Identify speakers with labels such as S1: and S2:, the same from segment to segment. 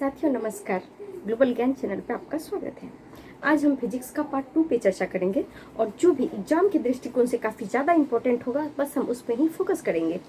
S1: साथियों नमस्कार, ग्लोबल ज्ञान चैनल पे आपका स्वागत है। आज हम फिजिक्स का पार्ट 2 पे चर्चा करेंगे और जो भी एग्जाम के दृष्टिकोण से काफ़ी ज़्यादा इंपॉर्टेंट होगा बस हम उस पर ही फोकस करेंगे।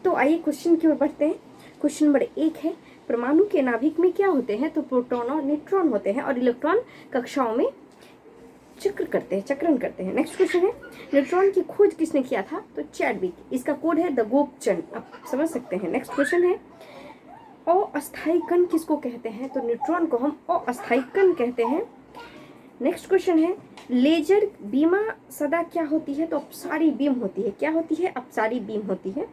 S1: तो आइए क्वेश्चन की ओर बढ़ते हैं। क्वेश्चन नंबर 1 है, परमाणु के नाभिक में क्या होते हैं? तो प्रोटॉन और न्यूट्रॉन होते हैं और इलेक्ट्रॉन कक्षाओं में चक्रण करते हैं। नेक्स्ट क्वेश्चन है, न्यूट्रॉन की खोज किसने किया था? तो चैडविक। इसका कोड है द गोपचंद, आप समझ सकते हैं। नेक्स्ट क्वेश्चन है, अस्थायी कण किसको कहते हैं? तो न्यूट्रॉन को हम अस्थायी कण कहते हैं। नेक्स्ट क्वेश्चन है, लेजर बीमा सदा क्या होती है? तो अपसारी बीम होती है। क्या होती है? अपसारी बीम होती है।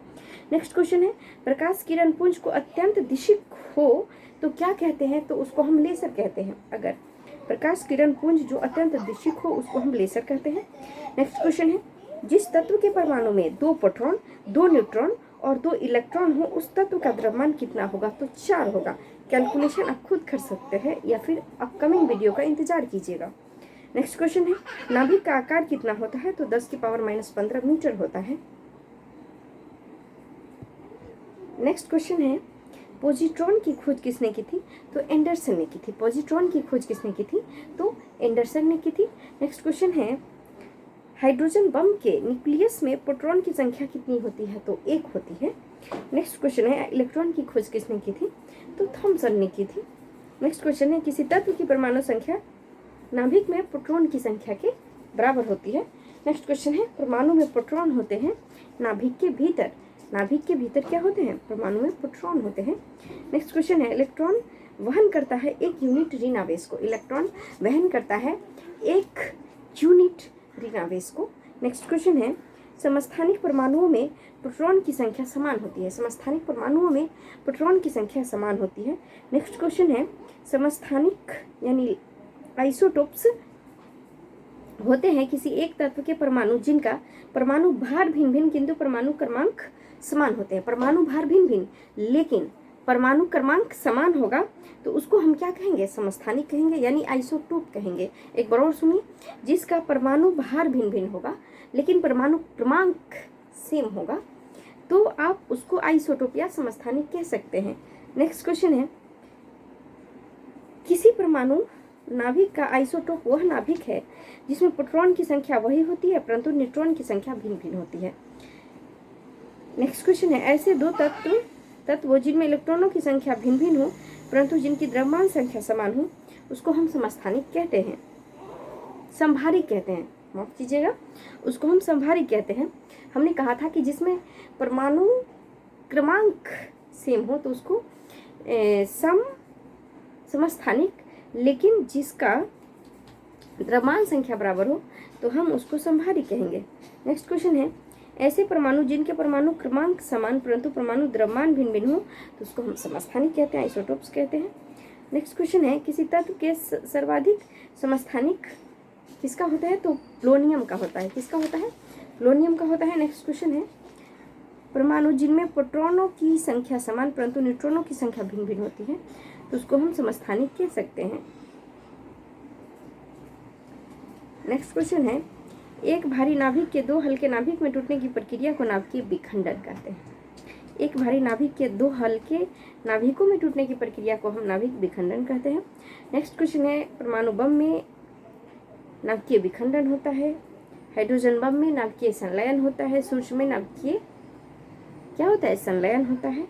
S1: नेक्स्ट क्वेश्चन है, प्रकाश किरण पुंज को अत्यंत दिशिक हो तो क्या कहते हैं? तो उसको हम लेसर कहते हैं। अगर प्रकाश किरण पुंज जो अत्यंत दिशिक हो उसको हम लेसर कहते हैं। नेक्स्ट क्वेश्चन है, जिस तत्व के परमाणु में 2 प्रोटॉन 2 न्यूट्रॉन और 2 इलेक्ट्रॉन हो उस तत्व का द्रव्यमान कितना होगा? तो 4 होगा। कैलकुलेशन आप खुद कर सकते हैं या फिर अपकमिंग वीडियो का इंतजार कीजिएगा। नेक्स्ट क्वेश्चन है, नाभिक का आकार कितना होता है? तो 10⁻⁻15 मीटर होता है। नेक्स्ट क्वेश्चन है, पॉजिट्रॉन की खोज किसने की थी? तो एंडरसन ने की थी। पॉजिट्रॉन की खोज किसने की थी? तो एंडरसन ने की थी। नेक्स्ट क्वेश्चन है, हाइड्रोजन बम के न्यूक्लियस में प्रोटॉन की संख्या कितनी होती है? तो 1 होती है। नेक्स्ट क्वेश्चन है, इलेक्ट्रॉन की खोज किसने की थी? तो थॉमसन ने की थी। नेक्स्ट क्वेश्चन है, किसी तत्व की परमाणु संख्या नाभिक में प्रोटॉन की संख्या के बराबर होती है। नेक्स्ट क्वेश्चन है, परमाणु में प्रोटॉन होते हैं नाभिक के भीतर। नाभिक के भीतर क्या होते हैं? परमाणु में प्रोटॉन होते हैं। नेक्स्ट क्वेश्चन है, इलेक्ट्रॉन वहन करता है 1 यूनिट ऋण आवेश को। इलेक्ट्रॉन वहन करता है 1 यूनिट ऋण आवेश को। नेक्स्ट क्वेश्चन है, समस्थानिक परमाणुओं में प्रोटॉन की संख्या समान होती है। समस्थानिक परमाणुओं में प्रोटॉन की संख्या समान होती है। नेक्स्ट क्वेश्चन है, समस्थानिक यानी आइसोटोप्स होते हैं किसी एक तत्व के परमाणु जिनका परमाणु भार भिन्न भिन्न किंतु परमाणु क्रमांक समान होते हैं। परमाणु भार भिन्न भिन्न लेकिन परमाणु क्रमांक समान होगा तो उसको हम क्या कहेंगे? समस्थानिक कहेंगे यानी आइसोटोप कहेंगे। एक बार और सुनिए, जिसका परमाणु भार भिन्न भिन्न होगा लेकिन परमाणु क्रमांक सेम होगा तो आप उसको आइसोटोप या समस्थानिक कह सकते हैं। नेक्स्ट क्वेश्चन है, किसी परमाणु नाभिक का आइसोटोप वह नाभिक है जिसमें प्रोटॉन की संख्या वही होती है परंतु न्यूट्रॉन की संख्या भिन्न भिन्न होती है। नेक्स्ट क्वेश्चन है, ऐसे 2 तत्व जिनमें इलेक्ट्रॉनों की संख्या भिन्न भिन्न हो परंतु जिनकी द्रव्यमान संख्या समान हो उसको हम समस्थानिक कहते हैं, संभारिक कहते हैं। माफ कीजिएगा, उसको हम संभारिक कहते हैं। हमने कहा था कि जिसमें परमाणु क्रमांक सेम हो तो उसको समस्थानिक, लेकिन जिसका द्रव्यमान संख्या बराबर हो तो हम उसको संभारिक कहेंगे। नेक्स्ट क्वेश्चन है, ऐसे परमाणु जिनके परमाणु क्रमांक समान परंतु परमाणु द्रव्यमान भिन्न भिन्न हो तो उसको हम समस्थानिक कहते हैं, आइसोटोप्स कहते हैं। नेक्स्ट क्वेश्चन है, किसी तत्व के सर्वाधिक समस्थानिक किसका होता है? तो प्लोनियम का होता है। किसका होता है? प्लोनियम का होता है। नेक्स्ट क्वेश्चन है, परमाणु जिनमें प्रोटॉनों की संख्या समान परंतु न्यूट्रॉनों की संख्या भिन्न भिन्न होती है तो उसको हम समस्थानिक कह सकते हैं। नेक्स्ट क्वेश्चन है, एक भारी नाभिक के 2 हल्के नाभिक में टूटने की प्रक्रिया को नाभिकीय विखंडन कहते हैं। एक भारी नाभिक के 2 हल्के नाभिकों में टूटने की प्रक्रिया को हम नाभिक विखंडन कहते हैं। नेक्स्ट क्वेश्चन है, परमाणु बम में नाभिकीय विखंडन होता है, हाइड्रोजन बम में नाभिकीय संलयन होता है, सूर्य में नाभिकीय क्या होता है? संलयन होता है।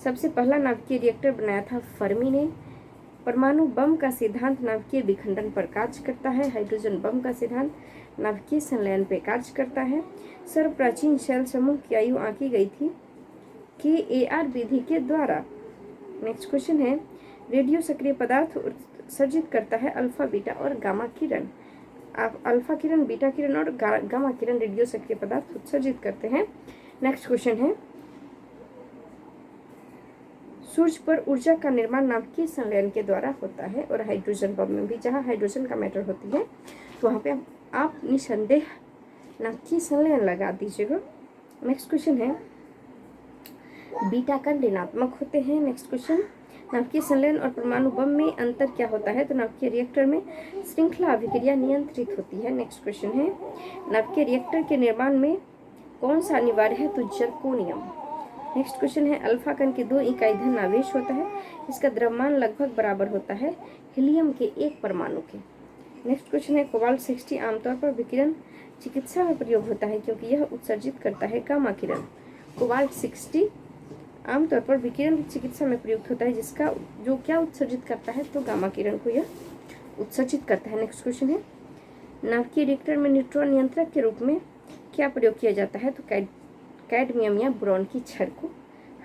S1: सबसे पहला नाभिकीय रिएक्टर बनाया था फर्मी ने। परमाणु बम का सिद्धांत नाभिकीय विखंडन पर कार्य करता है। हाइड्रोजन बम का सिद्धांत नाभिकीय संलयन पर कार्य करता है। सर्वप्राचीन शैल समूह की आयु आंकी गई थी KAR विधि के द्वारा। नेक्स्ट क्वेश्चन है, रेडियो सक्रिय पदार्थ उत्सर्जित करता है अल्फा, बीटा और गामा किरण। आप अल्फा किरण, बीटा किरण और गामा किरण रेडियो सक्रिय पदार्थ उत्सर्जित करते हैं। नेक्स्ट क्वेश्चन है, सूर्य पर ऊर्जा का निर्माण नाभिकीय संलयन के द्वारा होता है और हाइड्रोजन बम में भी जहाँ हाइड्रोजन का मैटर होती है तो वहाँ पे आप निसंदेह नाभिकीय संलयन लगा दीजिएगा। नेक्स्ट क्वेश्चन है, बीटा कण ऋणात्मक होते हैं। नेक्स्ट क्वेश्चन, नाभिकीय संलयन और परमाणु बम में अंतर क्या होता है? तो नाभिकीय रिएक्टर में श्रृंखला अभिक्रिया नियंत्रित होती है। नेक्स्ट क्वेश्चन है, नाभिकीय रिएक्टर के निर्माण में कौन सा अनिवार्य है? तो जर्कोनियम। नेक्स्ट क्वेश्चन है अल्फा कण के 2 इकाई धन आवेश होता है, इसका द्रव्यमान लगभग बराबर होता है हीलियम के 1 परमाणु के। नेक्स्ट क्वेश्चन है कोबाल्ट 60 आमतौर पर विकिरण चिकित्सा में प्रयोग होता है क्योंकि यह उत्सर्जित करता है गामा किरण। कोबाल्ट 60 आमतौर पर विकिरण चिकित्सा में प्रयुक्त होता है जिसका जो क्या उत्सर्जित करता है, तो गामा किरण को यह उत्सर्जित करता है। नेक्स्ट क्वेश्चन है नाभिकीय रिएक्टर में न्यूट्रॉन नियंत्रक के रूप में क्या प्रयोग किया जाता है, तो कैडमियम या बोरॉन की छड़ को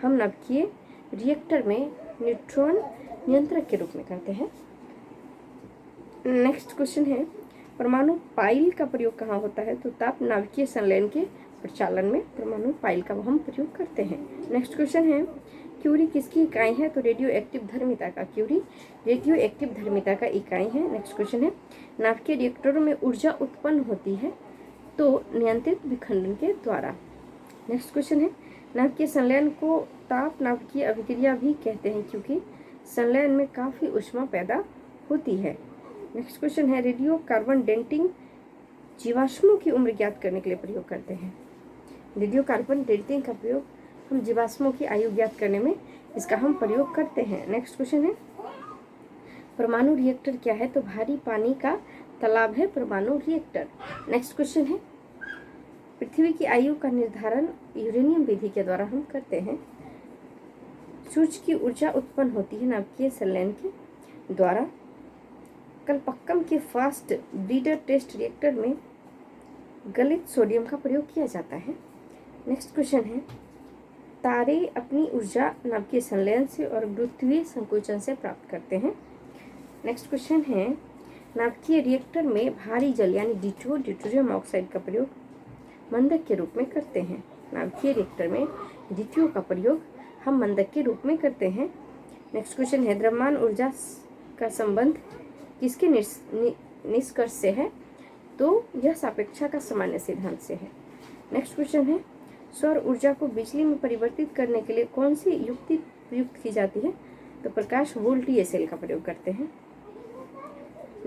S1: हम नाभिकीय रिएक्टर में न्यूट्रॉन नियंत्रक के रूप में करते हैं। नेक्स्ट क्वेश्चन है परमाणु पाइल का प्रयोग कहाँ होता है, तो ताप नाभिकीय संलयन के प्रचालन में परमाणु पाइल का हम प्रयोग करते हैं। नेक्स्ट क्वेश्चन है क्यूरी किसकी इकाई है, तो रेडियो एक्टिव धर्मिता का। क्यूरी रेडियो एक्टिव धर्मिता का इकाई है। नेक्स्ट क्वेश्चन है नाभिकीय रिएक्टरों में ऊर्जा उत्पन्न होती है तो नियंत्रित विखंडन के द्वारा। नेक्स्ट क्वेश्चन है नाभिकीय संलयन को ताप नाभिकीय अभिक्रिया भी कहते हैं क्योंकि संलयन में काफ़ी ऊष्मा पैदा होती है। नेक्स्ट क्वेश्चन है रेडियो कार्बन डेटिंग जीवाश्मों की उम्र ज्ञात करने के लिए प्रयोग करते हैं। रेडियो कार्बन डेटिंग का प्रयोग हम जीवाश्मों की आयु ज्ञात करने में इसका हम प्रयोग करते हैं। नेक्स्ट क्वेश्चन है परमाणु रिएक्टर क्या है, तो भारी पानी का तालाब है परमाणु रिएक्टर। नेक्स्ट क्वेश्चन है पृथ्वी की आयु का निर्धारण यूरेनियम विधि के द्वारा हम करते हैं। सूर्य की ऊर्जा उत्पन्न होती है नाभिकीय संलयन के द्वारा। कलपक्कम के फास्ट ब्रीडर टेस्ट रिएक्टर में गलित सोडियम का प्रयोग किया जाता है। नेक्स्ट क्वेश्चन है तारे अपनी ऊर्जा नाभिकीय संलयन से और गुरुत्वीय संकोचन से प्राप्त करते हैं। नेक्स्ट क्वेश्चन है नाभिकीय रिएक्टर में भारी जल यानी D2 ड्यूटेरियम ऑक्साइड का प्रयोग मंदक के रूप में करते हैं। नाभिकीय रिएक्टर में D2 का प्रयोग हम मंदक के रूप में करते हैं। नेक्स्ट क्वेश्चन है द्रव्यमान ऊर्जा का संबंध किसके निष्कर्ष से है, तो यह सापेक्षा का सामान्य सिद्धांत से है। नेक्स्ट क्वेश्चन है सौर ऊर्जा को बिजली में परिवर्तित करने के लिए कौन सी युक्ति प्रयुक्त की जाती है, तो प्रकाश वोल्टीय सेल का प्रयोग करते हैं।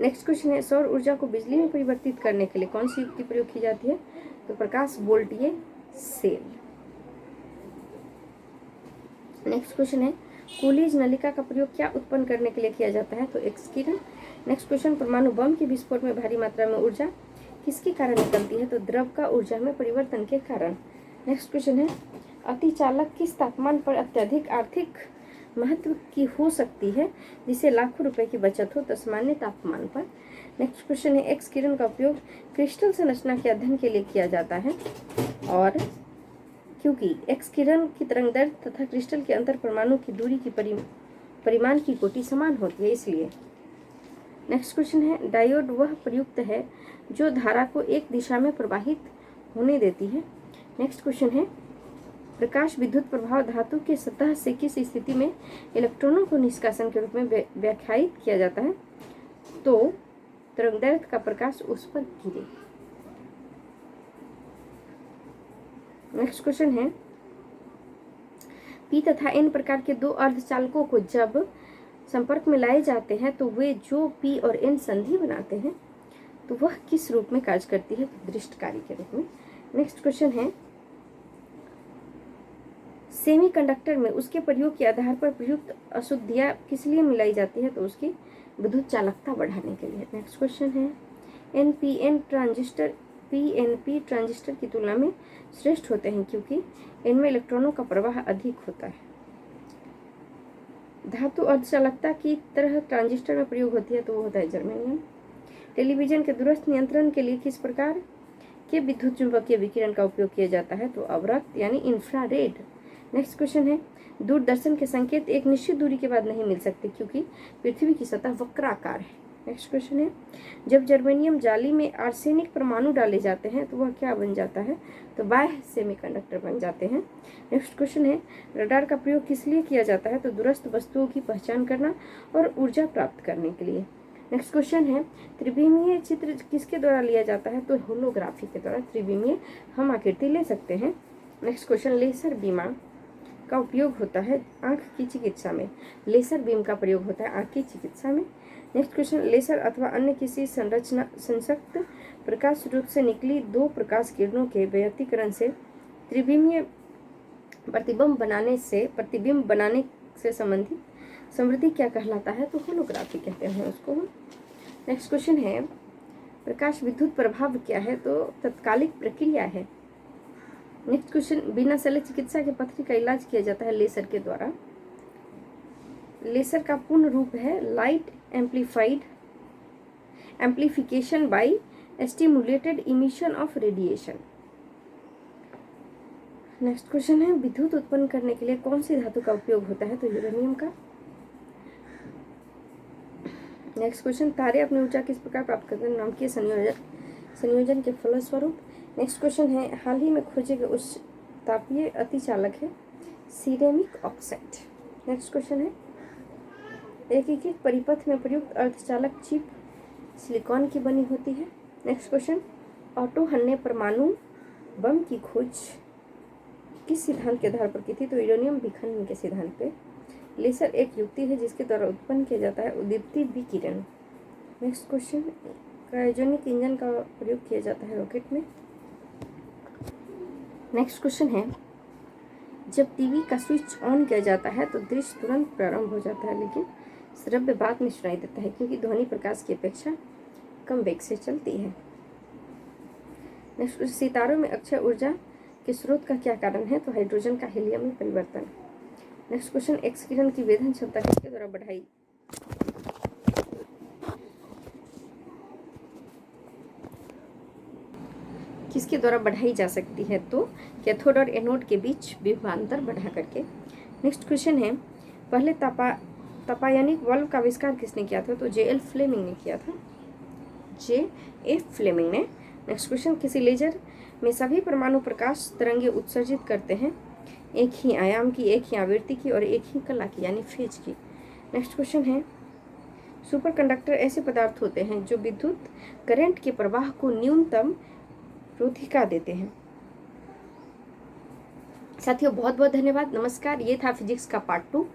S1: नेक्स्ट क्वेश्चन है सौर ऊर्जा को बिजली में परिवर्तित करने के लिए कौन सी युक्ति प्रयोग की जाती है, तो प्रकाश वोल्टीय सेल। नेक्स्ट क्वेश्चन है कूलीज नलिका का प्रयोग क्या उत्पन्न करने के लिए किया जाता है, तो एक्स किरण। नेक्स्ट क्वेश्चन परमाणु बम के विस्फोट में भारी मात्रा में ऊर्जा किसके कारण निकलती है, तो द्रव का ऊर्जा में परिवर्तन के कारण। नेक्स्ट क्वेश्चन है अतिचालक किस तापमान पर अत्यधिक आर्थिक महत्व की हो सकती है जिसे लाखों रुपए की बचत हो, तो सामान्य तापमान पर। नेक्स्ट क्वेश्चन है एक्स किरण का उपयोग क्रिस्टल संरचना के अध्ययन के लिए किया जाता है और क्योंकि एक्स किरण की तरंगदैर्घ्य तथा क्रिस्टल के अंतर परमाणु की दूरी की परिमाण की कोटि समान होती है इसलिए। नेक्स्ट क्वेश्चन है डायोड वह प्रयुक्त है जो धारा को एक दिशा में प्रवाहित होने देती है। नेक्स्ट क्वेश्चन है प्रकाश विद्युत प्रभाव धातु के सतह से किस स्थिति में इलेक्ट्रॉनों को निष्कासन के रूप में व्याख्यायित किया जाता है, तो तरंगदैर्घ्य का प्रकाश उस पर गिरे। नेक्स्ट क्वेश्चन है पी तथा एन प्रकार के दो अर्धचालकों को जब संपर्क में लाए जाते हैं तो वे जो पी और एन संधि बनाते हैं तो वह किस रूप में कार्य करती है, तो दृष्टकारी के रूप में। नेक्स्ट क्वेश्चन है सेमीकंडक्टर में उसके प्रयोग के आधार पर प्रयुक्त अशुद्धियां किस लिए मिलाई जाती है, तो उसकी विद्युत चालकता बढ़ाने के लिए। नेक्स्ट क्वेश्चन है एनपीएन ट्रांजिस्टर पीएनपी ट्रांजिस्टर की तुलना में श्रेष्ठ होते हैं क्योंकि इनमें इलेक्ट्रॉनों का प्रवाह अधिक होता है। धातु अर्धचालकता की तरह ट्रांजिस्टर में प्रयोग होती है तो वो होता है जर्मेनियम। टेलीविजन के दूरस्थ नियंत्रण के लिए किस प्रकार के विद्युत चुंबकीय विकिरण का उपयोग किया जाता है, तो अवरक्त यानी इंफ्रारेड। नेक्स्ट क्वेश्चन है दूरदर्शन के संकेत एक निश्चित दूरी के बाद नहीं मिल सकते क्योंकि पृथ्वी की सतह वक्राकार है। नेक्स्ट क्वेश्चन है जब जर्मेनियम जाली में आर्सेनिक परमाणु डाले जाते हैं तो वह क्या बन जाता है, तो बाह्य सेमीकंडक्टर बन जाते हैं। नेक्स्ट क्वेश्चन है रडार का प्रयोग किस लिए किया जाता है, तो दूरस्थ वस्तुओं की पहचान करना और ऊर्जा प्राप्त करने के लिए। नेक्स्ट क्वेश्चन है त्रिविमीय चित्र किसके द्वारा लिया जाता है, तो होलोग्राफी के द्वारा त्रिविमीय हम आकृति ले सकते हैं। नेक्स्ट क्वेश्चन लेसर बीमा का उपयोग होता है आंख की चिकित्सा में। लेसर बीम का प्रयोग होता है आंख की चिकित्सा में। नेक्स्ट क्वेश्चन लेसर अथवा अन्य किसी संरचना संसक्त प्रकाश स्रोत से निकली दो प्रकाश किरणों के व्यतिकरण से त्रिविमीय प्रतिबिंब बनाने से संबंधित समृद्धि क्या कहलाता है? तो होलोग्राफी कहते हैं उसको। नेक्स्ट क्वेश्चन है, प्रकाश विद्युत प्रभाव क्या है? तो तत्कालिक प्रक्रिया है। नेक्स्ट क्वेश्चन, बिना शल्य चिकित्सा के पथरी का इलाज किया जाता है लेजर के द्वारा। लेजर का पूर्ण रूप है light amplification by stimulated emission of radiation. Next question है, विद्युत उत्पन्न करने के लिए कौन सी धातु का उपयोग होता है? तो यूरेनियम का। नेक्स्ट क्वेश्चन, तारे अपनी ऊर्जा किस प्रकार प्राप्त करते हैं? नाभिकीय संयोजन के फलस्वरूप। नेक्स्ट क्वेश्चन है, हाल ही में खोजे गए उच्च तापीय अतिचालक है सिरेमिक ऑक्साइड। नेक्स्ट क्वेश्चन है, एकीकृत परिपथ में प्रयुक्त अर्धचालक चिप सिलिकॉन की बनी होती है। नेक्स्ट क्वेश्चन, ऑटो हन ने परमाणु बम की खोज किस सिद्धांत के आधार पर की थी? तो यूरेनियम विखंडन के सिद्धांत पे। लेजर एक युक्ति है जिसके द्वारा उत्पन्न किया जाता है उद्दीप्ति विकिरण। नेक्स्ट क्वेश्चन, क्रायोजेनिक इंजन का प्रयोग किया जाता है रॉकेट में। नेक्स्ट क्वेश्चन है, जब टीवी का स्विच ऑन किया जाता है तो दृश्य तुरंत प्रारंभ हो जाता है, लेकिन श्रव्य बाद में सुनाई देता है क्योंकि ध्वनि प्रकाश की अपेक्षा कम वेग से चलती है। नेक्स्ट, सितारों में अक्षय ऊर्जा के स्रोत का क्या कारण है? तो हाइड्रोजन का हीलियम में परिवर्तन। नेक्स्ट क्वेश्चन, एक्स किरण की वेधन क्षमता किसके द्वारा बढ़ाई जा सकती है? तो कैथोड और एनोड के बीच विभवांतर बढ़ा करके। नेक्स्ट क्वेश्चन है, पहले तपायनिक बल्ब का आविष्कार किसने किया था? तो J.L. फ्लेमिंग ने किया था, J.A. फ्लेमिंग ने। नेक्स्ट क्वेश्चन, किसी लेजर में सभी परमाणु प्रकाश तरंगे उत्सर्जित करते हैं, एक ही आयाम की, एक ही आवृत्ति की और एक ही कला की यानी फेज की। नेक्स्ट क्वेश्चन है, सुपरकंडक्टर ऐसे पदार्थ होते हैं जो विद्युत करंट के प्रवाह को न्यूनतम रोधिका देते हैं। साथियों बहुत बहुत धन्यवाद, नमस्कार। ये था फिजिक्स का पार्ट 2।